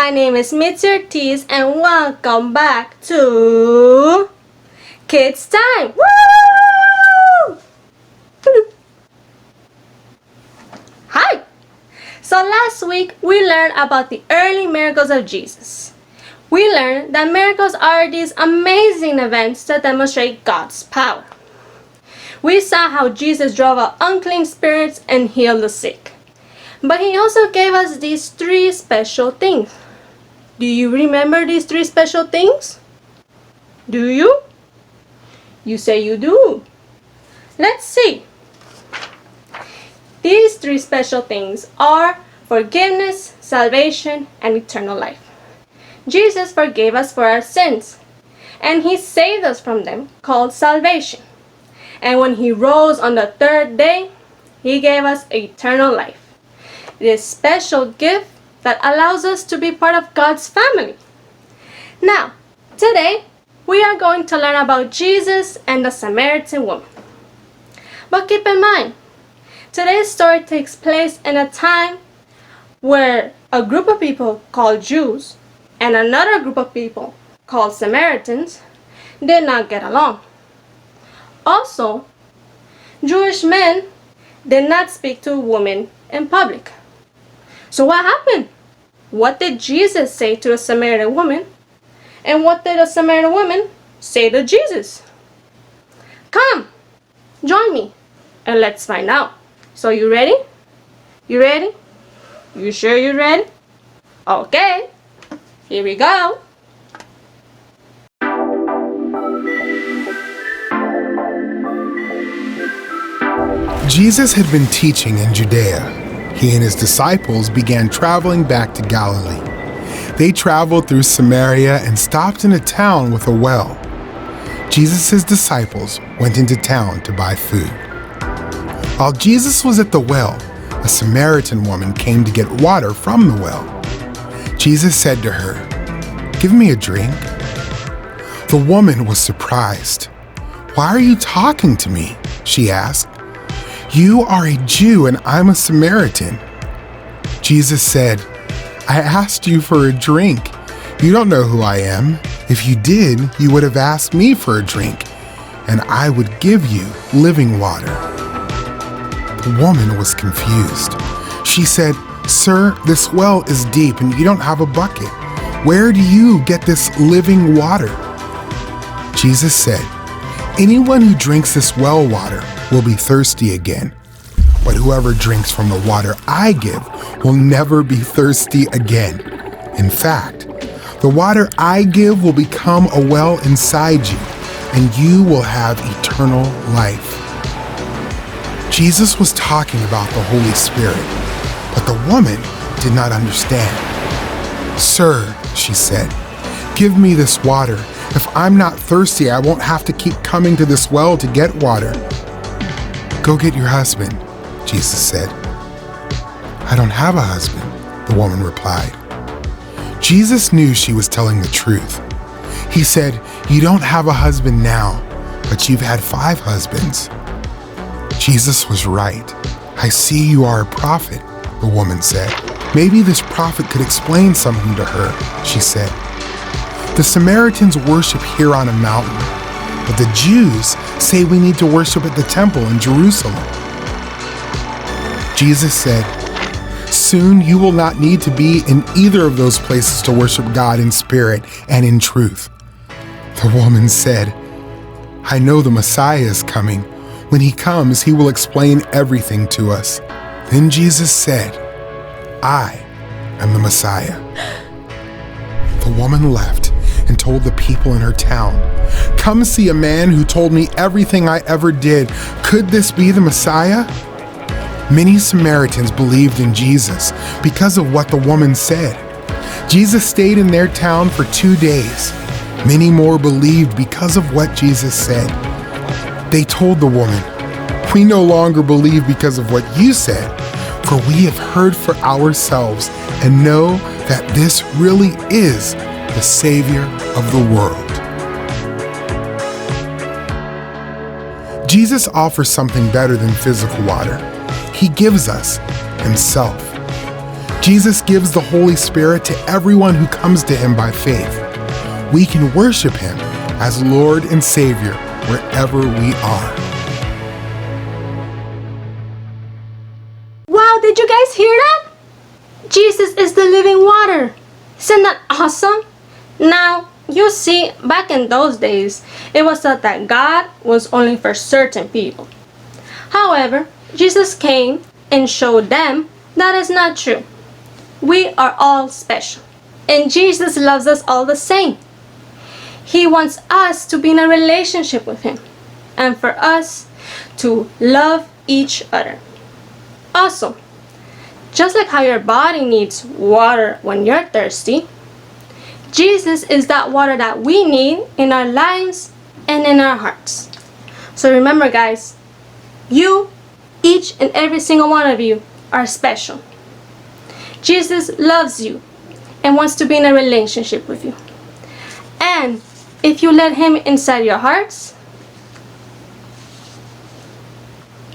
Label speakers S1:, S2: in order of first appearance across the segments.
S1: My name is Mitzi Ortiz and welcome back to Kids Time! Woo! Hi! So last week we learned about the early miracles of Jesus. We learned that miracles are these amazing events that demonstrate God's power. We saw how Jesus drove out unclean spirits and healed the sick. But he also gave us these three special things. Do you remember these three special things? Do you? You say you do. Let's see. These three special things are forgiveness, salvation, and eternal life. Jesus forgave us for our sins, and he saved us from them, called salvation. And when he rose on the third day, he gave us eternal life. This special gift that allows us to be part of God's family. Now, today, we are going to learn about Jesus and the Samaritan woman. But keep in mind, today's story takes place in a time where a group of people called Jews and another group of people called Samaritans did not get along. Also, Jewish men did not speak to women in public. So what happened? What did Jesus say to the Samaritan woman? And what did the Samaritan woman say to Jesus? Come, join me, and let's find out. So you ready? You ready? You sure you're ready? Okay, here we go.
S2: Jesus had been teaching in Judea. He and his disciples began traveling back to Galilee. They traveled through Samaria and stopped in a town with a well. Jesus' disciples went into town to buy food. While Jesus was at the well, a Samaritan woman came to get water from the well. Jesus said to her, "Give me a drink." The woman was surprised. "Why are you talking to me?" she asked. "You are a Jew and I'm a Samaritan." Jesus said, "I asked you for a drink. You don't know who I am. If you did, you would have asked me for a drink, and I would give you living water." The woman was confused. She said, "Sir, this well is deep and you don't have a bucket. Where do you get this living water?" Jesus said, "Anyone who drinks this well water will be thirsty again. But whoever drinks from the water I give will never be thirsty again. In fact, the water I give will become a well inside you, and you will have eternal life." Jesus was talking about the Holy Spirit, but the woman did not understand. "Sir," she said, "give me this water. If I'm not thirsty, I won't have to keep coming to this well to get water." "Go get your husband," Jesus said. "I don't have a husband," the woman replied. Jesus knew she was telling the truth. He said, "You don't have a husband now, but you've had 5 husbands." Jesus was right. "I see you are a prophet," the woman said. "Maybe this prophet could explain something to her," she said. "The Samaritans worship here on a mountain, but the Jews say we need to worship at the temple in Jerusalem." Jesus said, "Soon you will not need to be in either of those places to worship God in spirit and in truth." The woman said, "I know the Messiah is coming. When he comes, he will explain everything to us." Then Jesus said, "I am the Messiah." The woman left and told the people in her town, "Come see a man who told me everything I ever did. Could this be the Messiah?" Many Samaritans believed in Jesus because of what the woman said. Jesus stayed in their town for 2 days. Many more believed because of what Jesus said. They told the woman, "We no longer believe because of what you said, for we have heard for ourselves and know that this really is the Savior of the world." Jesus offers something better than physical water. He gives us himself. Jesus gives the Holy Spirit to everyone who comes to him by faith. We can worship him as Lord and Savior wherever we are.
S1: Wow, did you guys hear that? Jesus is the living water. Isn't that awesome? Now, you see, back in those days, it was thought that God was only for certain people. However, Jesus came and showed them that is not true. We are all special, and Jesus loves us all the same. He wants us to be in a relationship with him, and for us to love each other. Also, just like how your body needs water when you're thirsty, Jesus is that water that we need in our lives and in our hearts. So remember, guys, you, each and every single one of you, are special. Jesus loves you and wants to be in a relationship with you. And If you let Him inside your hearts,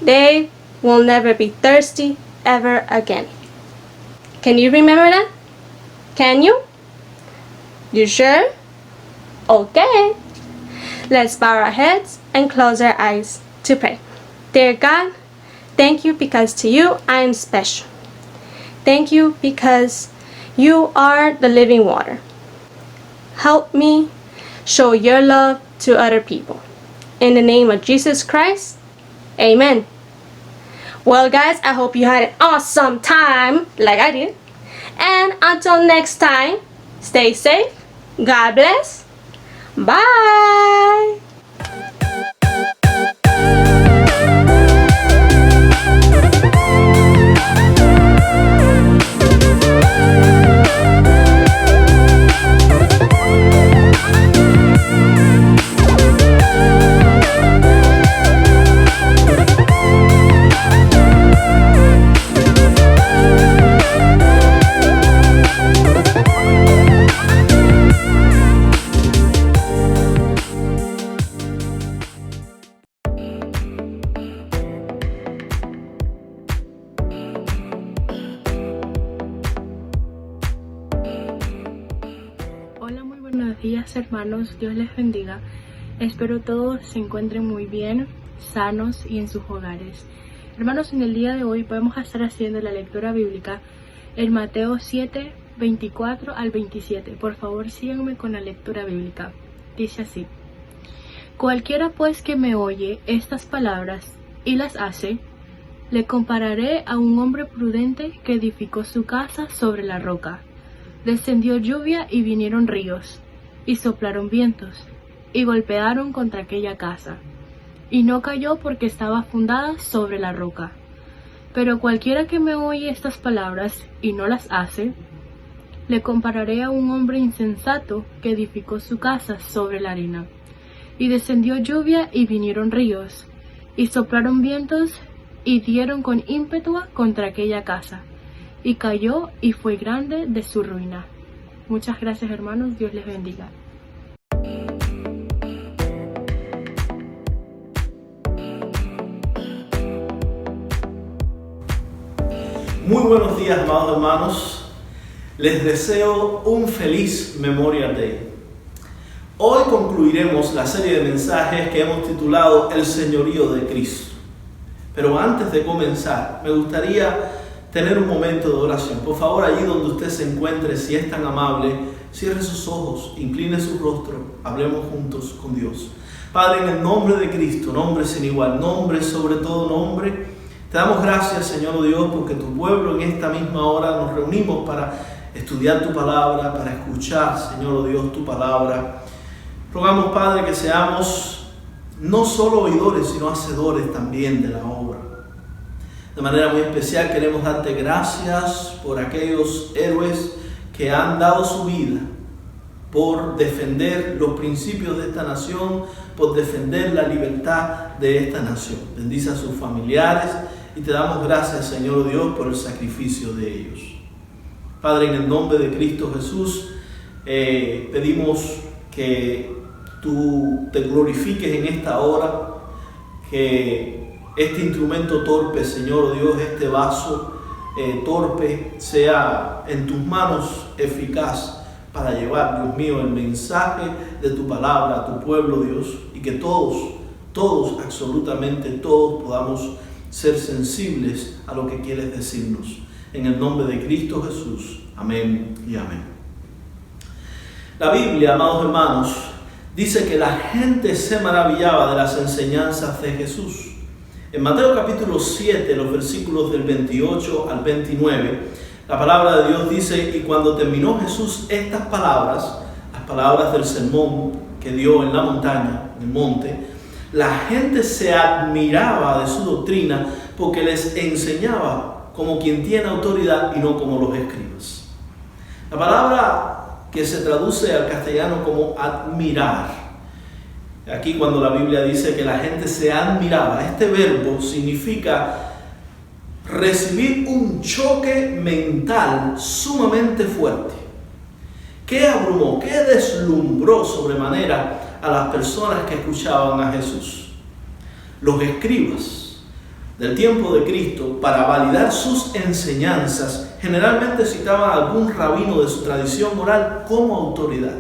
S1: they will never be thirsty ever again. Can you remember that? Can you? You sure? Okay. Let's bow our heads and close our eyes to pray. Dear God, thank you because to you I am special. Thank you because you are the living water. Help me show your love to other people. In the name of Jesus Christ, amen. Well guys, I hope you had an awesome time like I did. And until next time, stay safe. God bless. Bye.
S3: Hola, muy buenos días hermanos, Dios les bendiga. Espero todos se encuentren muy bien, sanos y en sus hogares. Hermanos, en el día de hoy vamos a estar haciendo la lectura bíblica en Mateo 7, 24 al 27. Por favor, síganme con la lectura bíblica. Dice así: Cualquiera pues que me oye estas palabras y las hace, le compararé a un hombre prudente que edificó su casa sobre la roca. Descendió lluvia y vinieron ríos, y soplaron vientos, y golpearon contra aquella casa, y no cayó porque estaba fundada sobre la roca. Pero cualquiera que me oye estas palabras y no las hace, le compararé a un hombre insensato que edificó su casa sobre la arena. Y descendió lluvia y vinieron ríos, y soplaron vientos, y dieron con ímpetu contra aquella casa, y cayó y fue grande de su ruina. Muchas gracias hermanos, Dios les bendiga.
S4: Muy buenos días, amados hermanos. Les deseo un feliz Memorial Day. Hoy concluiremos la serie de mensajes que hemos titulado El Señorío de Cristo. Pero antes de comenzar, me gustaría tener un momento de oración. Por favor, allí donde usted se encuentre, si es tan amable, cierre sus ojos, incline su rostro, hablemos juntos con Dios. Padre, en el nombre de Cristo, nombre sin igual, nombre sobre todo nombre, te damos gracias, Señor Dios, porque tu pueblo en esta misma hora nos reunimos para estudiar tu palabra, para escuchar, Señor Dios, tu palabra. Rogamos, Padre, que seamos no solo oidores, sino hacedores también de la obra. De manera muy especial queremos darte gracias por aquellos héroes que han dado su vida por defender los principios de esta nación, por defender la libertad de esta nación. Bendice a sus familiares y te damos gracias, Señor Dios, por el sacrificio de ellos. Padre, en el nombre de Cristo Jesús, pedimos que tú te glorifiques en esta hora, que este instrumento torpe, Señor Dios, este vaso torpe, sea en tus manos eficaz para llevar, Dios mío, el mensaje de tu palabra a tu pueblo, Dios, y que todos, absolutamente todos, podamos ser sensibles a lo que quieres decirnos. En el nombre de Cristo Jesús. Amén y amén. La Biblia, amados hermanos, dice que la gente se maravillaba de las enseñanzas de Jesús. En Mateo capítulo 7, los versículos del 28 al 29, la palabra de Dios dice: y cuando terminó Jesús estas palabras, las palabras del sermón que dio en la montaña, en el monte, la gente se admiraba de su doctrina porque les enseñaba como quien tiene autoridad y no como los escribas. La palabra que se traduce al castellano como admirar, aquí cuando la Biblia dice que la gente se admiraba, este verbo significa recibir un choque mental sumamente fuerte, que abrumó, que deslumbró sobremanera a las personas que escuchaban a Jesús. Los escribas del tiempo de Cristo, para validar sus enseñanzas, generalmente citaban a algún rabino de su tradición oral como autoridad.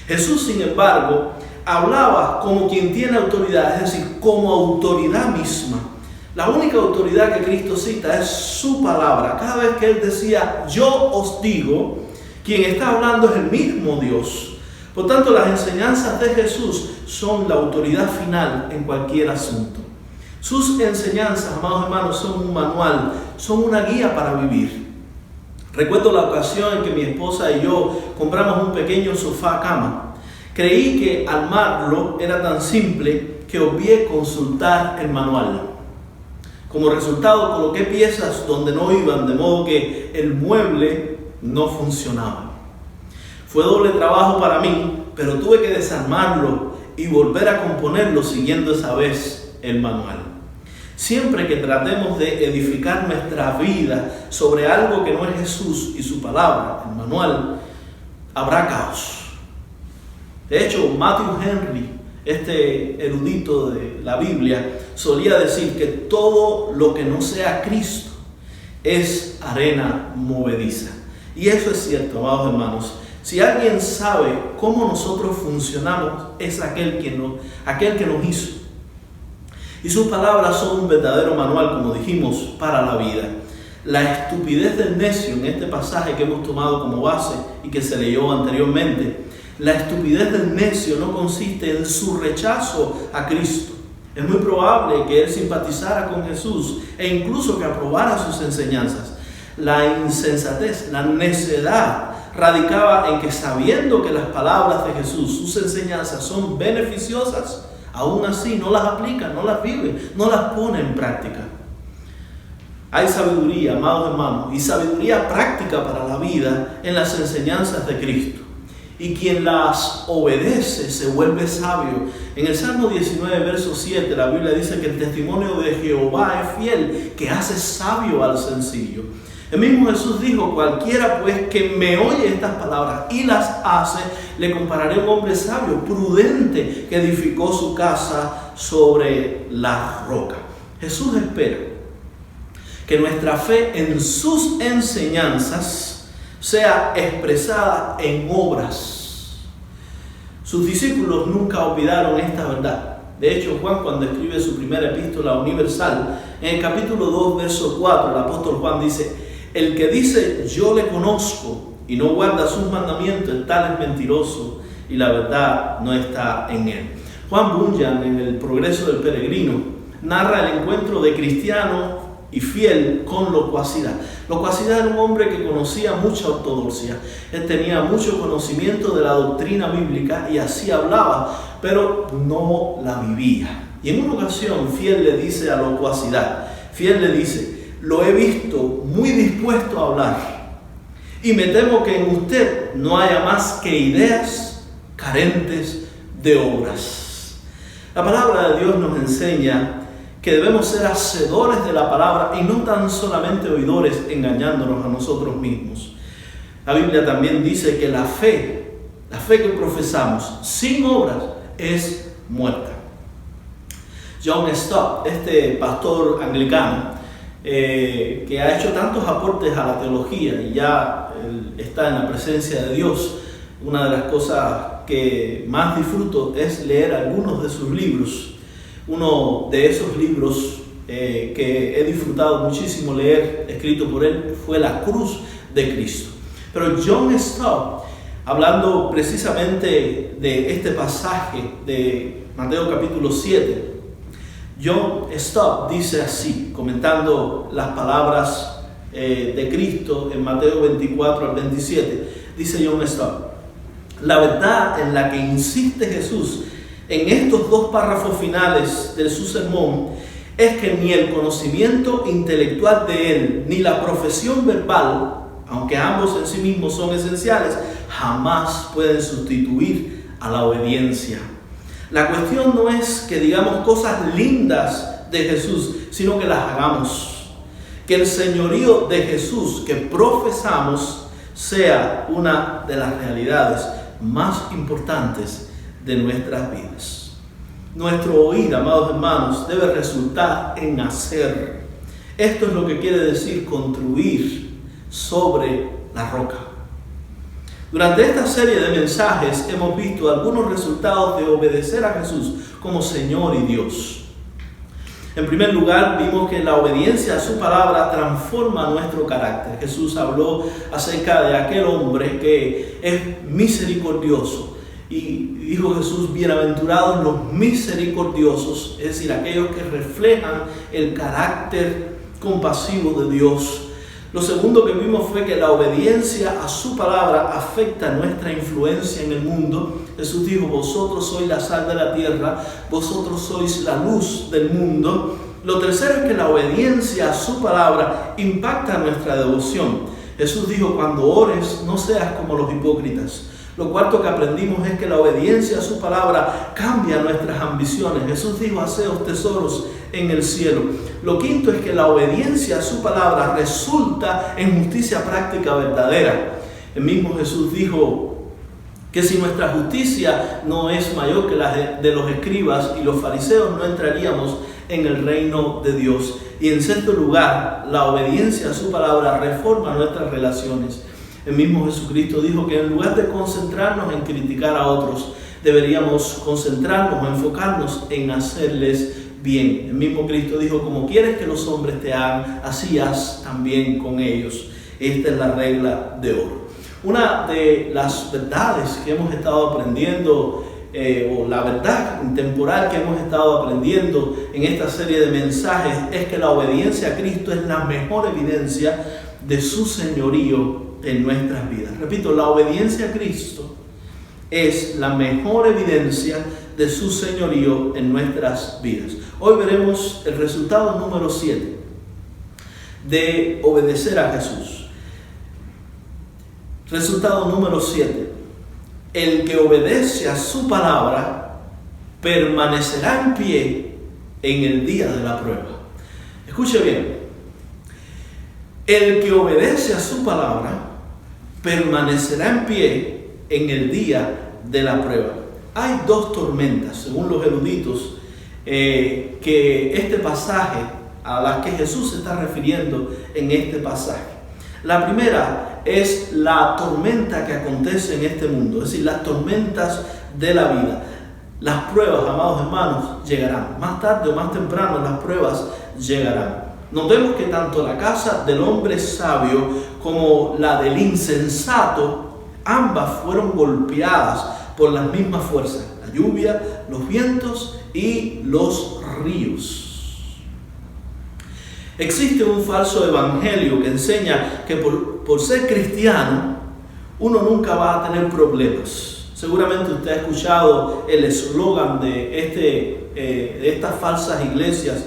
S4: Jesús, sin embargo, hablaba como quien tiene autoridad, es decir, como autoridad misma. La única autoridad que Cristo cita es su palabra. Cada vez que Él decía, yo os digo, quien está hablando es el mismo Dios. Por tanto, las enseñanzas de Jesús son la autoridad final en cualquier asunto. Sus enseñanzas, amados hermanos, son un manual, son una guía para vivir. Recuerdo la ocasión en que mi esposa y yo compramos un pequeño sofá cama. Creí que armarlo era tan simple que obvié consultar el manual. Como resultado, coloqué piezas donde no iban, de modo que el mueble no funcionaba. Fue doble trabajo para mí, pero tuve que desarmarlo y volver a componerlo siguiendo esa vez el manual. Siempre que tratemos de edificar nuestra vida sobre algo que no es Jesús y su palabra, el manual, habrá caos. De hecho, Matthew Henry, este erudito de la Biblia, solía decir que todo lo que no sea Cristo es arena movediza. Y eso es cierto, amados hermanos. Si alguien sabe cómo nosotros funcionamos, es aquel que nos hizo. Y sus palabras son un verdadero manual, como dijimos, para la vida. La estupidez del necio, en este pasaje que hemos tomado como base y que se leyó anteriormente, la estupidez del necio no consiste en su rechazo a Cristo. Es muy probable que él simpatizara con Jesús e incluso que aprobara sus enseñanzas. La insensatez, la necedad, radicaba en que, sabiendo que las palabras de Jesús, sus enseñanzas son beneficiosas, aún así no las aplica, no las vive, no las pone en práctica. Hay sabiduría, amados hermanos, y sabiduría práctica para la vida en las enseñanzas de Cristo. Y quien las obedece se vuelve sabio. En el Salmo 19, verso 7, la Biblia dice que el testimonio de Jehová es fiel, que hace sabio al sencillo. El mismo Jesús dijo, cualquiera pues que me oye estas palabras y las hace, le compararé a un hombre sabio, prudente, que edificó su casa sobre la roca. Jesús espera que nuestra fe en sus enseñanzas sea expresada en obras. Sus discípulos nunca olvidaron esta verdad. De hecho, Juan, cuando escribe su primera epístola universal, en el capítulo 2, verso 4, el apóstol Juan dice, el que dice yo le conozco y no guarda sus mandamientos, el tal es mentiroso y la verdad no está en él. Juan Bunyan, en El progreso del peregrino, narra el encuentro de cristiano y fiel con locuacidad. Locuacidad era un hombre que conocía mucha ortodoxia. Él tenía mucho conocimiento de la doctrina bíblica y así hablaba, pero no la vivía. Y en una ocasión, Fiel le dice a locuacidad, Fiel le dice, lo he visto muy dispuesto a hablar y me temo que en usted no haya más que ideas carentes de obras. La palabra de Dios nos enseña que debemos ser hacedores de la palabra y no tan solamente oidores, engañándonos a nosotros mismos. La Biblia también dice que la fe que profesamos sin obras es muerta. John Stott, este pastor anglicano, que ha hecho tantos aportes a la teología y ya está en la presencia de Dios, una de las cosas que más disfruto es leer algunos de sus libros. Uno de esos libros que he disfrutado muchísimo leer, escrito por él, fue La Cruz de Cristo. Pero John Stott, hablando precisamente de este pasaje de Mateo capítulo 7, John Stott dice así, comentando las palabras de Cristo en Mateo 24 al 27, dice John Stott, la verdad en la que insiste Jesús en estos dos párrafos finales de su sermón es que ni el conocimiento intelectual de él ni la profesión verbal, aunque ambos en sí mismos son esenciales, jamás pueden sustituir a la obediencia. La cuestión no es que digamos cosas lindas de Jesús, sino que las hagamos. Que el señorío de Jesús que profesamos sea una de las realidades más importantes de nuestras vidas. Nuestro oír, amados hermanos, debe resultar en hacer. Esto es lo que quiere decir construir sobre la roca. Durante esta serie de mensajes hemos visto algunos resultados de obedecer a Jesús como Señor y Dios. En primer lugar, vimos que la obediencia a su palabra transforma nuestro carácter. Jesús habló acerca de aquel hombre que es misericordioso. Y dijo Jesús, bienaventurados los misericordiosos, es decir, aquellos que reflejan el carácter compasivo de Dios. Lo segundo que vimos fue que la obediencia a su palabra afecta nuestra influencia en el mundo. Jesús dijo, vosotros sois la sal de la tierra, vosotros sois la luz del mundo. Lo tercero es que la obediencia a su palabra impacta nuestra devoción. Jesús dijo, cuando ores, no seas como los hipócritas. Lo cuarto que aprendimos es que la obediencia a su palabra cambia nuestras ambiciones. Jesús dijo, haceos tesoros en el cielo. Lo quinto es que la obediencia a su palabra resulta en justicia práctica verdadera. El mismo Jesús dijo que si nuestra justicia no es mayor que la de los escribas y los fariseos, no entraríamos en el reino de Dios. Y en sexto lugar, la obediencia a su palabra reforma nuestras relaciones. El mismo Jesucristo dijo que en lugar de concentrarnos en criticar a otros, deberíamos concentrarnos o enfocarnos en hacerles bien. El mismo Cristo dijo, como quieres que los hombres te hagan, así haz también con ellos. Esta es la regla de oro. Una de las verdades que hemos estado aprendiendo, o la verdad temporal que hemos estado aprendiendo en esta serie de mensajes, es que la obediencia a Cristo es la mejor evidencia de su señorío en nuestras vidas. Repito, la obediencia a Cristo es la mejor evidencia de su señorío en nuestras vidas. Hoy veremos el resultado número 7 de obedecer a Jesús. Resultado número 7. El que obedece a su palabra permanecerá en pie en el día de la prueba. Escuche bien. El que obedece a su palabra permanecerá en pie en el día de la prueba. Hay dos tormentas, según los eruditos, que este pasaje, a las que Jesús se está refiriendo en este pasaje. La primera es la tormenta que acontece en este mundo, es decir, las tormentas de la vida. Las pruebas, amados hermanos, llegarán. Más tarde o más temprano las pruebas llegarán. Notemos que tanto la casa del hombre sabio como la del insensato, ambas fueron golpeadas por las mismas fuerzas, la lluvia, los vientos y los ríos. Existe un falso evangelio que enseña que por ser cristiano uno nunca va a tener problemas. Seguramente usted ha escuchado el eslogan de estas falsas iglesias.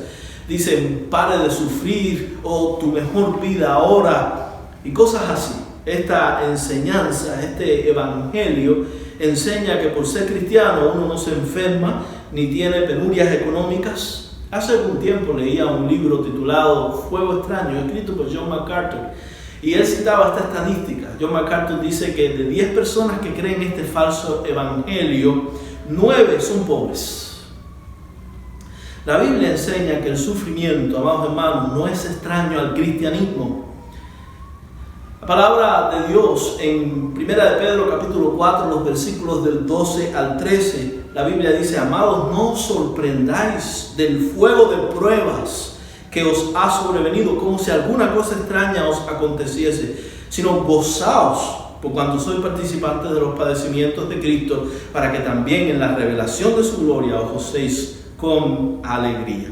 S4: Dicen, pare de sufrir, o tu mejor vida ahora, y cosas así. Esta enseñanza, este evangelio, enseña que por ser cristiano uno no se enferma, ni tiene penurias económicas. Hace algún tiempo leía un libro titulado Fuego Extraño, escrito por John MacArthur, y él citaba esta estadística. John MacArthur dice que de 10 personas que creen este falso evangelio, 9 son pobres. La Biblia enseña que el sufrimiento, amados hermanos, no es extraño al cristianismo. La palabra de Dios en 1 de Pedro capítulo 4, los versículos del 12 al 13, la Biblia dice, amados, no os sorprendáis del fuego de pruebas que os ha sobrevenido, como si alguna cosa extraña os aconteciese, sino gozaos por cuanto sois participantes de los padecimientos de Cristo, para que también en la revelación de su gloria os gocéis con alegría.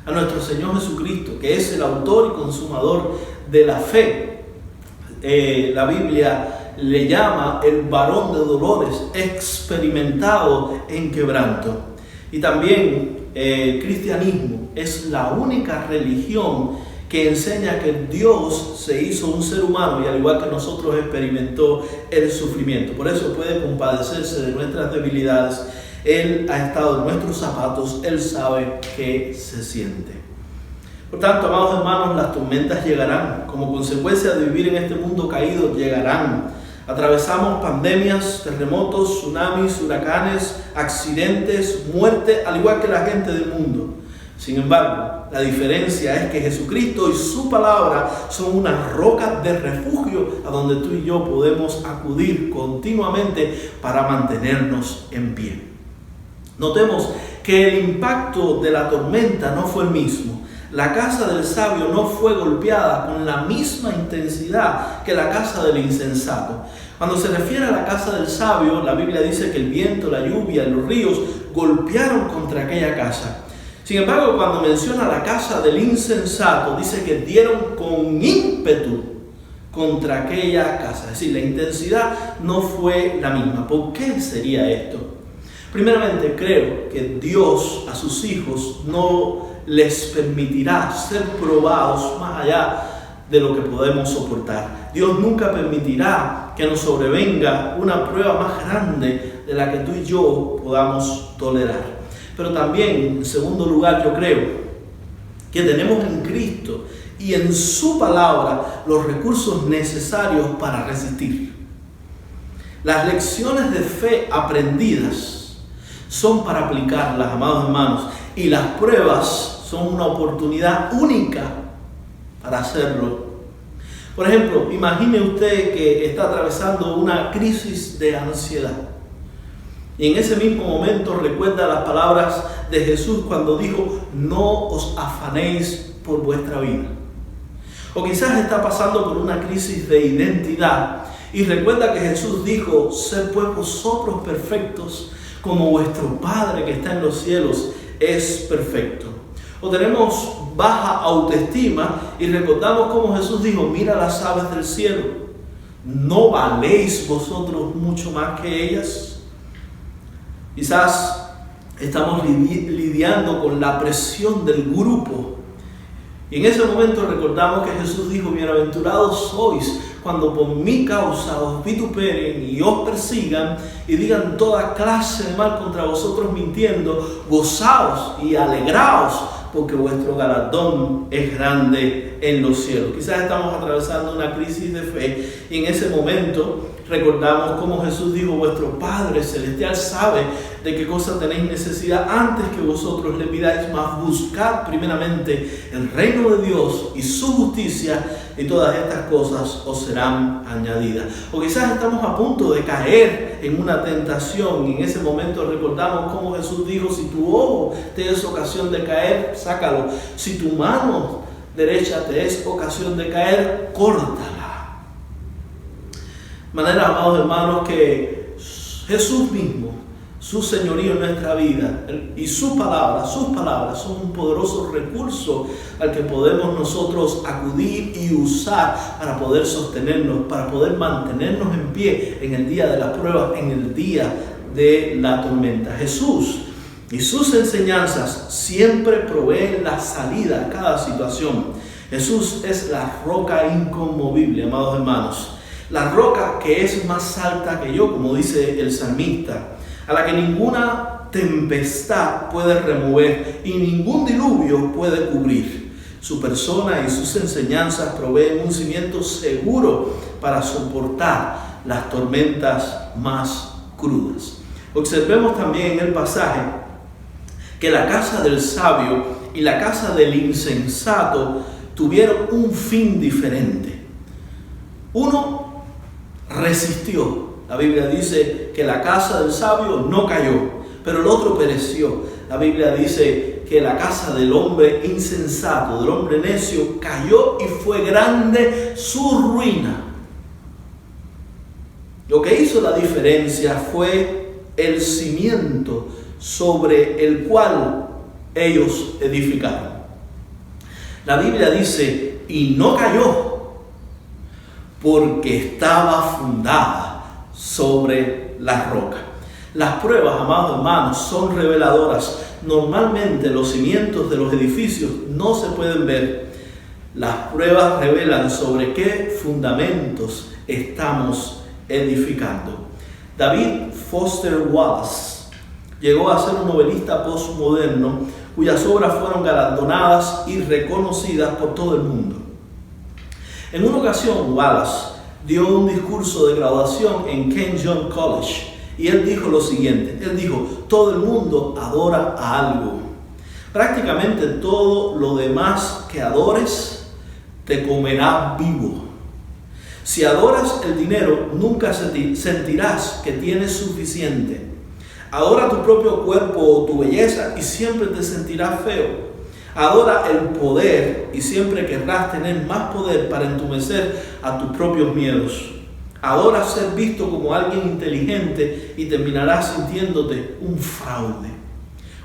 S4: A nuestro Señor Jesucristo, que es el autor y consumador de la fe, la Biblia le llama el varón de dolores, experimentado en quebranto. Y también el cristianismo es la única religión que enseña que Dios se hizo un ser humano y al igual que nosotros experimentó el sufrimiento. Por eso puede compadecerse de nuestras debilidades. Él ha estado en nuestros zapatos, Él sabe qué se siente. Por tanto, amados hermanos, las tormentas llegarán. Como consecuencia de vivir en este mundo caído, llegarán. Atravesamos pandemias, terremotos, tsunamis, huracanes, accidentes, muerte, al igual que la gente del mundo. Sin embargo, la diferencia es que Jesucristo y su palabra son una roca de refugio a donde tú y yo podemos acudir continuamente para mantenernos en pie. Notemos que el impacto de la tormenta no fue el mismo. La casa del sabio no fue golpeada con la misma intensidad que la casa del insensato. Cuando se refiere a la casa del sabio, la Biblia dice que el viento, la lluvia, los ríos golpearon contra aquella casa. Sin embargo, cuando menciona la casa del insensato, dice que dieron con ímpetu contra aquella casa. Es decir, la intensidad no fue la misma. ¿Por qué sería esto? Primeramente, creo que Dios a sus hijos no les permitirá ser probados más allá de lo que podemos soportar. Dios nunca permitirá que nos sobrevenga una prueba más grande de la que tú y yo podamos tolerar. Pero también, en segundo lugar, yo creo que tenemos en Cristo y en su palabra los recursos necesarios para resistir. Las lecciones de fe aprendidas son para aplicarlas, amados hermanos, y las pruebas son una oportunidad única para hacerlo. Por ejemplo, imagine usted que está atravesando una crisis de ansiedad. Y en ese mismo momento recuerda las palabras de Jesús cuando dijo: no os afanéis por vuestra vida. O quizás está pasando por una crisis de identidad y recuerda que Jesús dijo: sed pues vosotros perfectos como vuestro Padre que está en los cielos es perfecto. O tenemos baja autoestima y recordamos como Jesús dijo: mira las aves del cielo, ¿no valéis vosotros mucho más que ellas? Quizás estamos lidiando con la presión del grupo. Y en ese momento recordamos que Jesús dijo: bienaventurados sois cuando por mi causa os vituperen y os persigan y digan toda clase de mal contra vosotros mintiendo. Gozaos y alegraos, porque vuestro galardón es grande en los cielos. Quizás estamos atravesando una crisis de fe y en ese momento recordamos cómo Jesús dijo: vuestro Padre Celestial sabe de qué cosa tenéis necesidad antes que vosotros le pidáis, mas buscad primeramente el reino de Dios y su justicia, y todas estas cosas os serán añadidas. O quizás estamos a punto de caer en una tentación y en ese momento recordamos cómo Jesús dijo: si tu ojo te es ocasión de caer, sácalo. Si tu mano derecha te es ocasión de caer, córtala. De manera, amados hermanos, que Jesús mismo, su señorío en nuestra vida y sus palabras son un poderoso recurso al que podemos nosotros acudir y usar para poder sostenernos, para poder mantenernos en pie en el día de las pruebas, en el día de la tormenta. Jesús y sus enseñanzas siempre proveen la salida a cada situación. Jesús es la roca inconmovible, amados hermanos. La roca que es más alta que yo, como dice el salmista, a la que ninguna tempestad puede remover y ningún diluvio puede cubrir. Su persona y sus enseñanzas proveen un cimiento seguro para soportar las tormentas más crudas. Observemos también en el pasaje que la casa del sabio y la casa del insensato tuvieron un fin diferente. Uno resistió. La Biblia dice que la casa del sabio no cayó, pero el otro pereció. La Biblia dice que la casa del hombre insensato, del hombre necio, cayó y fue grande su ruina. Lo que hizo la diferencia fue el cimiento sobre el cual ellos edificaron. La Biblia dice: y no cayó porque estaba fundada sobre la roca. Las pruebas, amados hermanos, son reveladoras. Normalmente los cimientos de los edificios no se pueden ver. Las pruebas revelan sobre qué fundamentos estamos edificando. David Foster Wallace llegó a ser un novelista postmoderno cuyas obras fueron galardonadas y reconocidas por todo el mundo. En una ocasión, Wallace dio un discurso de graduación en Kenyon College y él dijo lo siguiente, él dijo, todo el mundo adora a algo. Prácticamente todo lo demás que adores te comerá vivo. Si adoras el dinero, nunca sentirás que tienes suficiente. Adora tu propio cuerpo o tu belleza y siempre te sentirás feo. Adora el poder y siempre querrás tener más poder para entumecer a tus propios miedos. Adora ser visto como alguien inteligente y terminarás sintiéndote un fraude.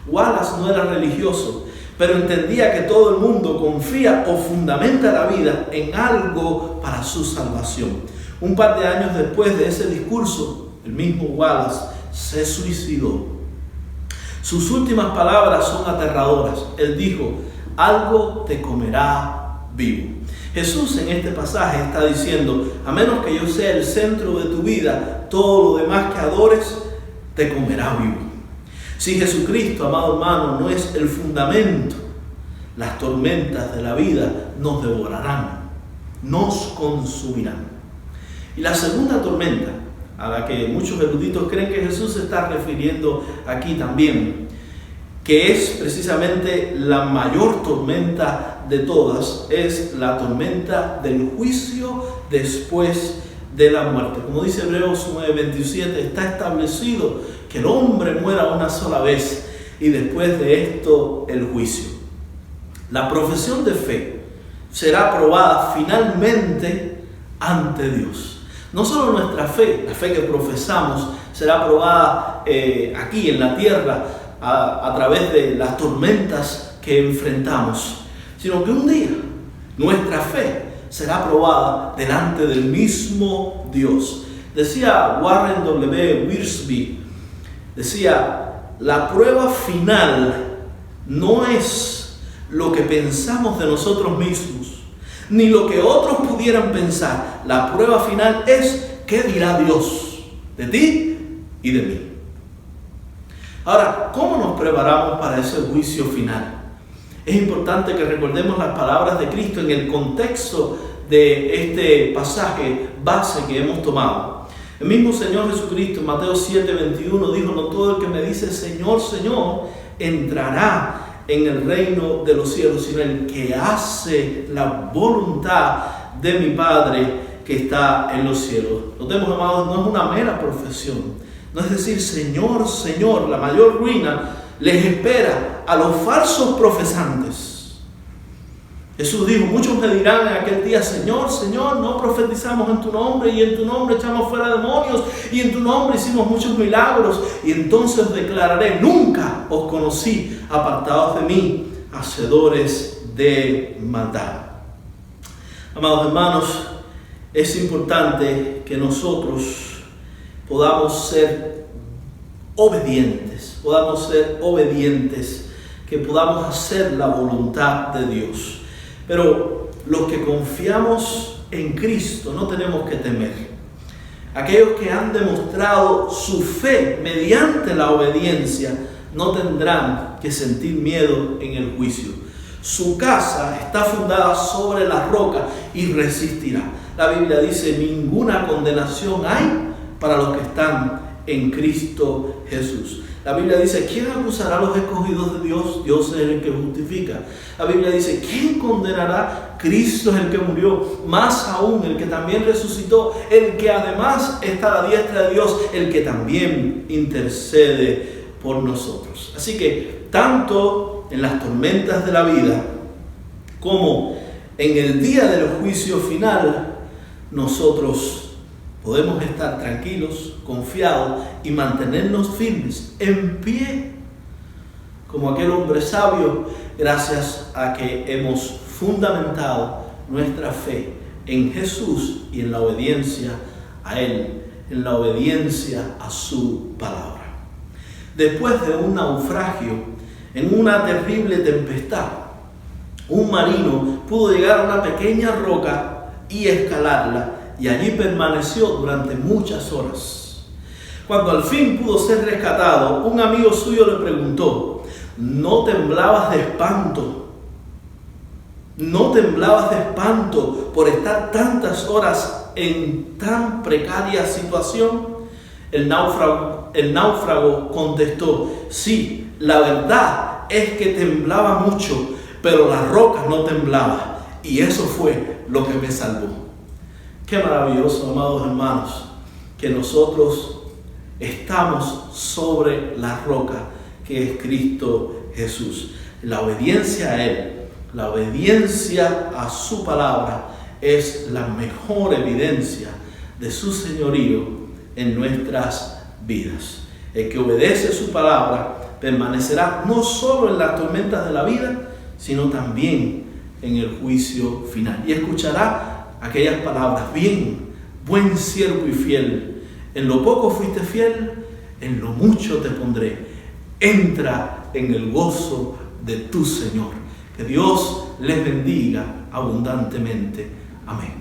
S4: Wallace no era religioso, pero entendía que todo el mundo confía o fundamenta la vida en algo para su salvación. Un par de años después de ese discurso, el mismo Wallace se suicidó. Sus últimas palabras son aterradoras. Él dijo, algo te comerá vivo. Jesús en este pasaje está diciendo, a menos que yo sea el centro de tu vida, todo lo demás que adores te comerá vivo. Si Jesucristo, amado hermano, no es el fundamento, las tormentas de la vida nos devorarán, nos consumirán. Y la segunda tormenta, a la que muchos eruditos creen que Jesús se está refiriendo aquí también, que es precisamente la mayor tormenta de todas, es la tormenta del juicio después de la muerte. Como dice Hebreos 9:27, está establecido que el hombre muera una sola vez y después de esto el juicio. La profesión de fe será probada finalmente ante Dios. No solo nuestra fe, la fe que profesamos, será probada aquí en la tierra a través de las tormentas que enfrentamos, sino que un día nuestra fe será probada delante del mismo Dios. Decía Warren W. Wiersbe, decía, la prueba final no es lo que pensamos de nosotros mismos, ni lo que otros pudieran pensar. La prueba final es qué dirá Dios de ti y de mí. Ahora, ¿cómo nos preparamos para ese juicio final? Es importante que recordemos las palabras de Cristo en el contexto de este pasaje base que hemos tomado. El mismo Señor Jesucristo en Mateo 7:21 dijo, no todo el que me dice Señor, Señor, entrará en el reino de los cielos, sino el que hace la voluntad de mi Padre que está en los cielos. Notemos, amados, no es una mera profesión. No es decir, Señor, Señor. La mayor ruina les espera a los falsos profesantes. Jesús dijo, muchos me dirán en aquel día, Señor, Señor, no profetizamos en tu nombre, y en tu nombre echamos fuera demonios, y en tu nombre hicimos muchos milagros, y entonces os declararé, nunca os conocí, apartados de mí, hacedores de maldad. Amados hermanos, es importante que nosotros podamos ser obedientes, que podamos hacer la voluntad de Dios. Pero los que confiamos en Cristo no tenemos que temer. Aquellos que han demostrado su fe mediante la obediencia no tendrán que sentir miedo en el juicio. Su casa está fundada sobre la roca y resistirá. La Biblia dice, ninguna condenación hay para los que están en Cristo Jesús. La Biblia dice, ¿quién acusará a los escogidos de Dios? Dios es el que justifica. La Biblia dice, ¿quién condenará? Cristo es el que murió, más aún el que también resucitó, el que además está a la diestra de Dios, el que también intercede por nosotros. Así que, tanto en las tormentas de la vida, como en el día del juicio final, nosotros podemos estar tranquilos, confiados y mantenernos firmes, en pie, como aquel hombre sabio, gracias a que hemos fundamentado nuestra fe en Jesús y en la obediencia a Él, en la obediencia a su palabra. Después de un naufragio, en una terrible tempestad, un marino pudo llegar a una pequeña roca y escalarla, y allí permaneció durante muchas horas. Cuando al fin pudo ser rescatado, un amigo suyo le preguntó, ¿no temblabas de espanto? ¿No temblabas de espanto por estar tantas horas en tan precaria situación? El náufrago contestó: sí, la verdad es que temblaba mucho, pero la roca no temblaba, y eso fue lo que me salvó. Qué maravilloso, amados hermanos, que nosotros estamos sobre la roca que es Cristo Jesús. La obediencia a Él, la obediencia a su palabra es la mejor evidencia de su señorío en nuestras vidas. El que obedece su palabra permanecerá no solo en las tormentas de la vida, sino también en el juicio final. Y escuchará aquellas palabras: bien, buen siervo y fiel, en lo poco fuiste fiel, en lo mucho te pondré. Entra en el gozo de tu Señor. Que Dios les bendiga abundantemente. Amén.